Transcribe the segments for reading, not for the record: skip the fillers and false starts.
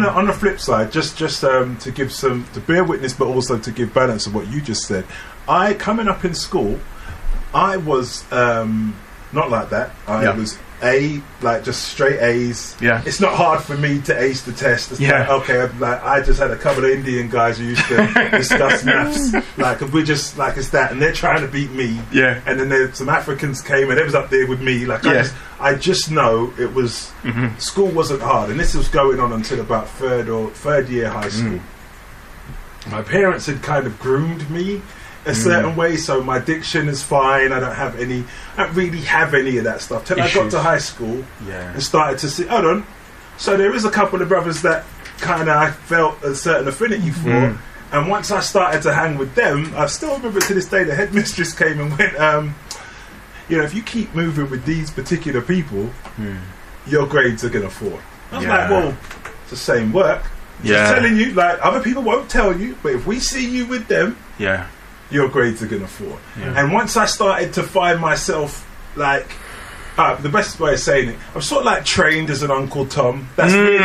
on the flip side, just to give to bear witness, but also to give balance of what you just said. Coming up in school, I was not like that. I was just straight A's. Yeah. It's not hard for me to ace the test. It's I just had a couple of Indian guys who used to discuss maths. We just it's that, and they're trying to beat me. Yeah. And then some Africans came and they was up there with me. I just know it was school wasn't hard, and this was going on until about third year high school. My parents had kind of groomed me a certain way, so my diction is fine. I don't really have any of that stuff till I got to high school and started to see. Hold on, so there is a couple of brothers that kind of I felt a certain affinity for, and once I started to hang with them, I still remember to this day the headmistress came and went, if you keep moving with these particular people, your grades are gonna fall. I was like, well, it's the same work. Just telling you, other people won't tell you, but if we see you with them, your grades are going to fall. And once I started to find myself the best way of saying it, I'm sort of trained as an Uncle Tom. That's really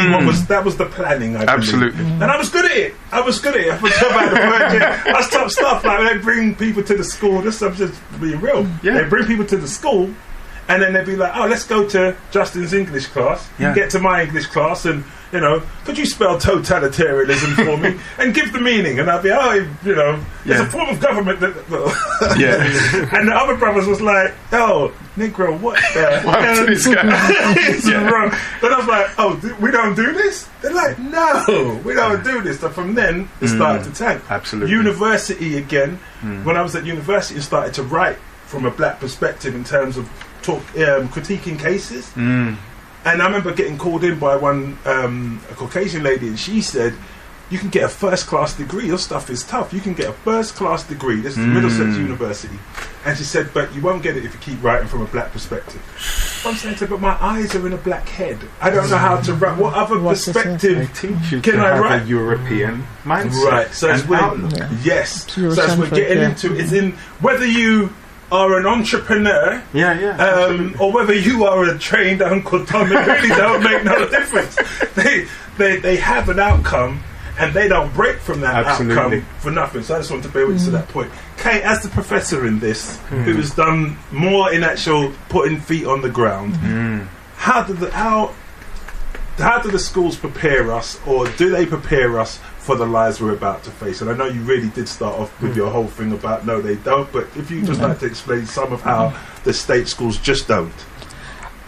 that was the planning. I believe. And I was good at it. I was about the third year. That's top stuff. They bring people to the school. I'm just being real. They bring people to the school, and then they'd be like, "Oh, let's go to Justin's English class. Get to my English class, and could you spell totalitarianism for me and give the meaning?" And I'd be, it's a form of government that. And the other brothers was like, "Oh, Negro, what the hell is wrong?" Then I was like, "Oh, we don't do this?" They're like, "No, we don't do this." So from then, it started to tank. Absolutely. University again. When I was at university, I started to write from a black perspective in terms of critiquing cases. And I remember getting called in by a Caucasian lady, and she said, "You can get a first-class degree. Your stuff is tough. You can get a first-class degree." This is Middlesex University. And she said, "But you won't get it if you keep writing from a black perspective." I'm saying to her, "But my eyes are in a black head. I don't know how to write. What other perspective can I write?" A European mindset. Right. So as we're getting into, it's in whether you are an entrepreneur, or whether you are a trained Uncle Tom, it really don't make no difference. They have an outcome, and they don't break from that outcome for nothing. So I just want to bear witness to that point. Kate, as the professor in this, who has done more in actual putting feet on the ground, how do the schools prepare us, or do they prepare us for the lives we're about to face? And I know you really did start off with your whole thing about no, they don't, but if you just like to explain some of how the state schools just don't.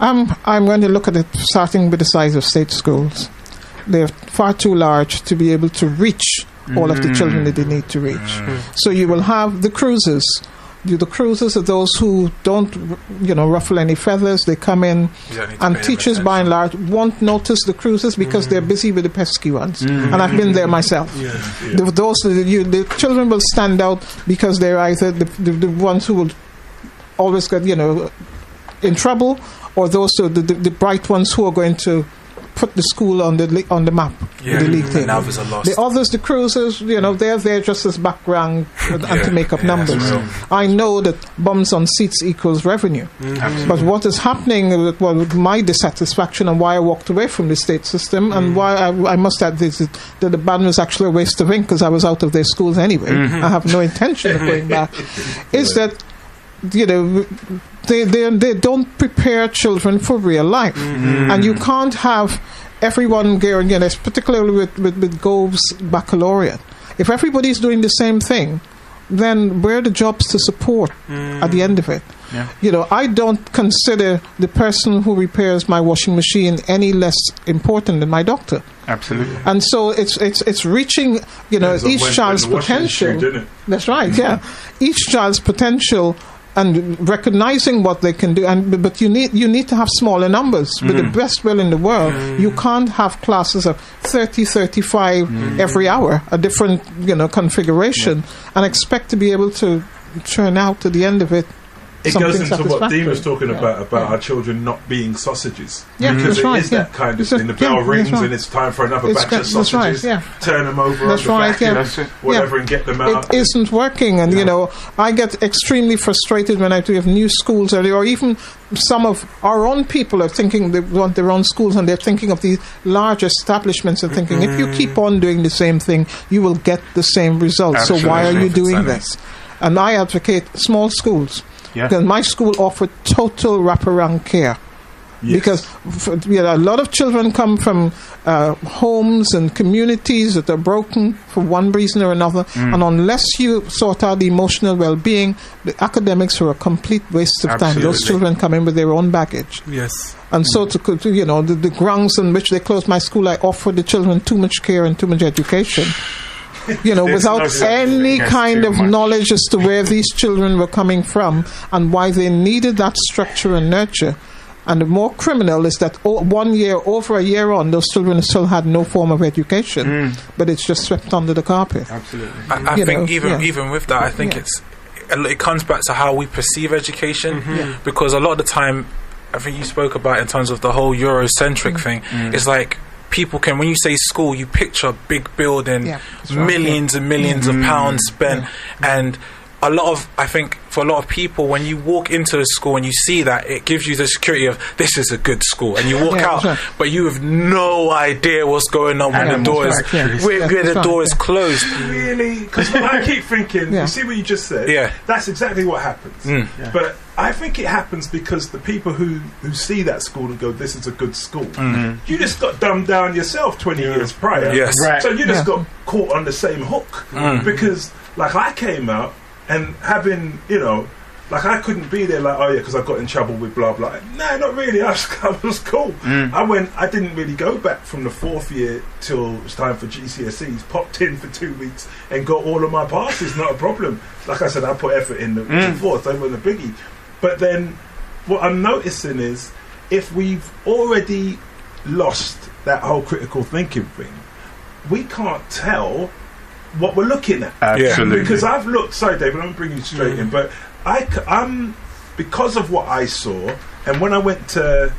I'm going to look at it starting with the size of state schools. They're far too large to be able to reach all of the children that they need to reach. So you will have the cruisers. The cruisers are those who don't, ruffle any feathers. They come in, and teachers, by and large, won't notice the cruisers because they're busy with the pesky ones. And I've been there myself. The children will stand out because they're either the ones who will always get, in trouble, or those the bright ones who are going to put the school on the map, the league table. The others, the cruisers, they're there just as background and to make up numbers. I know that bums on seats equals revenue. But what is happening with my dissatisfaction and why I walked away from the state system and why I must add this, that the ban was actually a waste of ink because I was out of their schools anyway. I have no intention of going back. Is that they don't prepare children for real life, and you can't have everyone going. Particularly with Gove's baccalaureate. If everybody's doing the same thing, then where are the jobs to support at the end of it? I don't consider the person who repairs my washing machine any less important than my doctor. Absolutely. And so it's reaching each child's potential. That's right. Each child's potential. And recognizing what they can do, but you need to have smaller numbers. With the best will in the world, you can't have classes of 30, 35 every hour, a different configuration, and expect to be able to churn out to the end of it It something goes into what Dean was talking Yeah. about our children not being sausages. Yeah, because that's right, it is that yeah. kind of It's a- thing. The bell yeah, rings that's right. and it's time for another It's batch got- of that's right, sausages. yeah. Turn them over That's on the right, vacuum, yeah. That's it. whatever, and get them out. It isn't working, and you know, I get extremely frustrated when I do have new schools, or even some of our own people are thinking they want their own schools, and they're thinking of these large establishments and thinking, if you keep on doing the same thing, you will get the same results. So why are you doing this? And I advocate small schools. Yeah. Because my school offered total wraparound care. Yes. Because a lot of children come from homes and communities that are broken for one reason or another, and unless you sort out the emotional well-being, the academics are a complete waste of time. Those Absolutely. children come in with their own baggage. Yes. And so, the grounds on which they closed my school, I offered the children too much care and too much education. Without no such any thing as kind too of much. knowledge as to where these children were coming from and why they needed that structure and nurture. And the more criminal is that over a year on, those children still had no form of education, but it's just swept under the carpet. Absolutely. I You think know, even with that, I think it comes back to how we perceive education, because a lot of the time, I think you spoke about in terms of the whole Eurocentric thing. It's like people can, when you say school, you picture a big building, Yeah, that's right, millions and millions of pounds spent, and I think for a lot of people, when you walk into a school and you see that, it gives you the security of this is a good school, and you walk Yeah, out, that's right. but you have no idea what's going on when the door is that's right, yeah. where Yeah, the that's door right, is yeah. closed. Really? Because I keep thinking, Yeah. you see what you just said? Yeah. That's exactly what happens. But I think it happens because the people who see that school and go, this is a good school, you just got dumbed down yourself 20 years prior. Yes. Right. So you just Yeah. got caught on the same hook. Because, like, I came out and having, like, I couldn't be there like, oh yeah, because I got in trouble with blah blah. No, not really. I was cool. I didn't really go back from the 4th year till it was time for GCSEs. Popped in for 2 weeks and got all of my passes. Not a problem. Like I said, I put effort in the 4th. They weren't a biggie. But then, what I'm noticing is, if we've already lost that whole critical thinking thing, we can't tell what we're looking at. Absolutely. Because I've looked, sorry David, I'm bringing you straight in, but I'm because of what I saw, and when I went to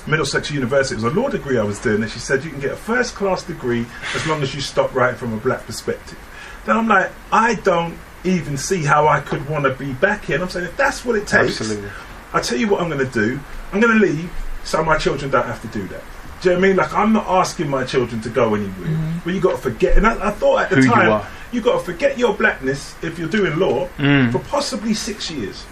Middlesex University, it was a law degree I was doing, and she said you can get a first class degree as long as you stop writing from a black perspective. Then I'm like, I don't even see how I could want to be back here. And I'm saying, if that's what it takes, Absolutely. I tell you what I'm going to do. I'm going to leave so my children don't have to do that. Do you know what I mean? Like, I'm not asking my children to go anywhere. But you got to forget. And I thought at the Who you time, are. you got to forget your blackness if you're doing law for possibly 6 years.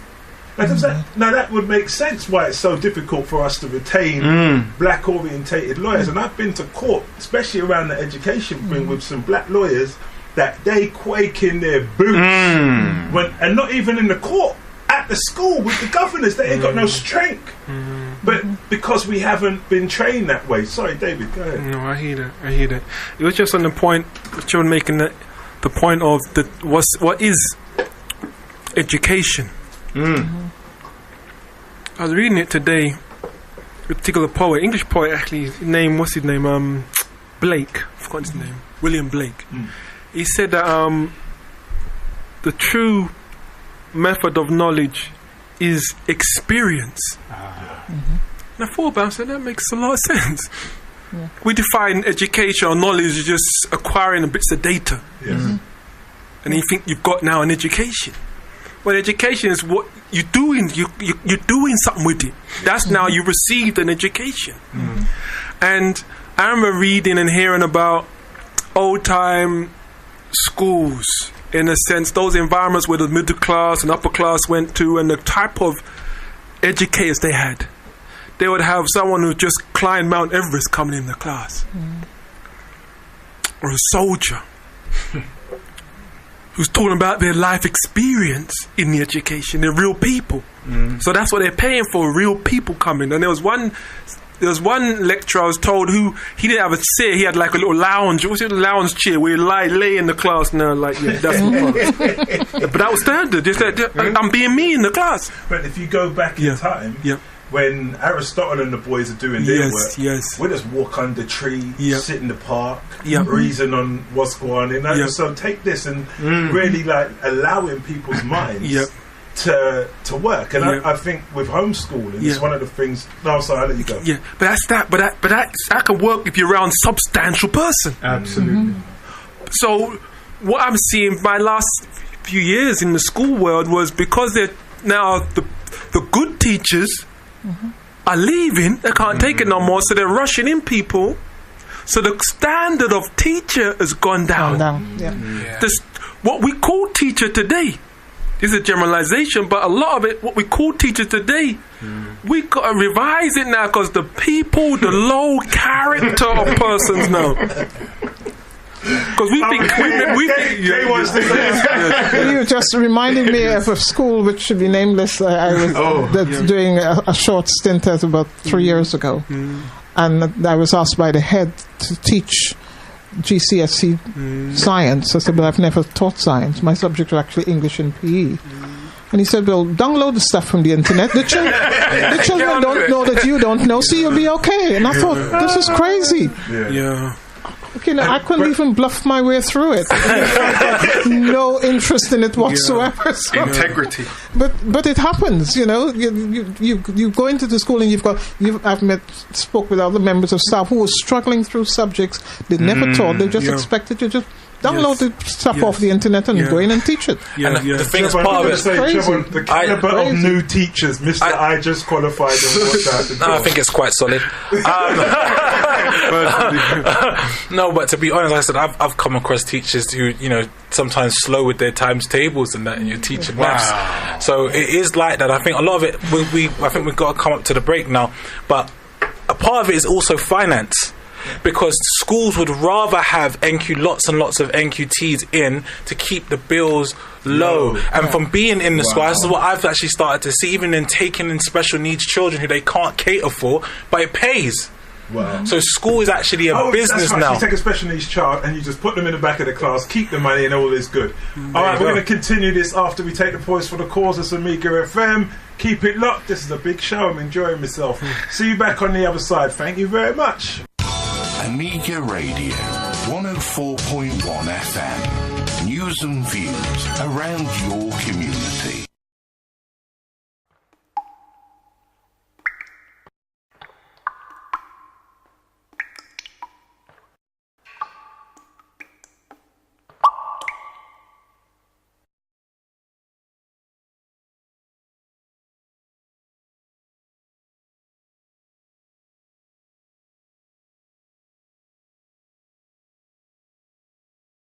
Now that would make sense why it's so difficult for us to retain black orientated lawyers. And I've been to court, especially around the education thing, with some black lawyers that they quake in their boots and not even in the court, at the school with the governors. They ain't got no strength. But because we haven't been trained that way. Sorry, David, go ahead. No, I hear that. It was just on the point that you were making, the point of what is education. I was reading it today. A particular poet, English poet, actually. What's his name? Blake. I forgot his name. William Blake. He said that the true method of knowledge is experience. And I thought about it, so that makes a lot of sense. We define education or knowledge as just acquiring the bits of data. Yes. And you think you've got now an education. Well, education is what you're doing. You're doing something with it. That's now you received an education. And I remember reading and hearing about old time schools, in a sense, those environments where the middle class and upper class went to, and the type of educators they had. They would have someone who just climbed Mount Everest coming in the class, or a soldier who's talking about their life experience in the education. They're real people, so that's what they're paying for. Real people coming. And there was one lecturer I was told who he didn't have a chair. He had like a little lounge. What's it, a lounge chair where you lay in the class. And they're like, yeah, that's what. But that was standard. Just that I'm being me in the class. But if you go back in time, when Aristotle and the boys are doing their work, we just walk under trees, sit in the park, reason on what's going on. So take this and really like allowing people's minds to work. And I think with homeschooling, it's one of the things. No, sorry, I'll let you go. Yeah, but that's that. But that can work if you're around a substantial person. Absolutely. So what I'm seeing my last few years in the school world was because they're now the good teachers are leaving. They can't take it no more, so they're rushing in people. So the standard of teacher has gone down. What we call teacher today is a generalization, but a lot of it, what we call teacher today, we got to revise it now because the people, the low character of persons now. Because we think you just reminded me of a school which should be nameless. I was doing a short stint at about 3 years ago, and I was asked by the head to teach GCSE science. I said, but I've never taught science. My subject was actually English and PE. And he said, well, download the stuff from the internet. The children don't know that you don't know, so you'll be okay. And I thought, this is crazy. Okay, now I couldn't even bluff my way through it. No interest in it whatsoever. So. Integrity. But it happens, you know. You go into the school and I've spoke with other members of staff who were struggling through subjects they never taught. They just expected to just download the stuff off the internet and go in and teach it. The thing is, part of it, the caliber of new teachers, Mr. I just qualified and watched out the door. I think it's quite solid. No, but to be honest, like I said, I've come across teachers who, you know, sometimes slow with their times tables and that, and you're teaching maths. So it is like that. I think a lot of it, I think we've got to come up to the break now, but a part of it is also finance. Because schools would rather have lots and lots of NQTs in to keep the bills low. And from being in the school, this is what I've actually started to see, even in taking in special needs children who they can't cater for, but it pays. Wow. So school is actually a business now. You take a special needs child and you just put them in the back of the class, keep the money, and all is good. All right, we're going to continue this after we take the poise for the cause of Amiga FM. Keep it locked. This is a big show. I'm enjoying myself. See you back on the other side. Thank you very much. Amiga Radio 104.1 FM. News and views around your community.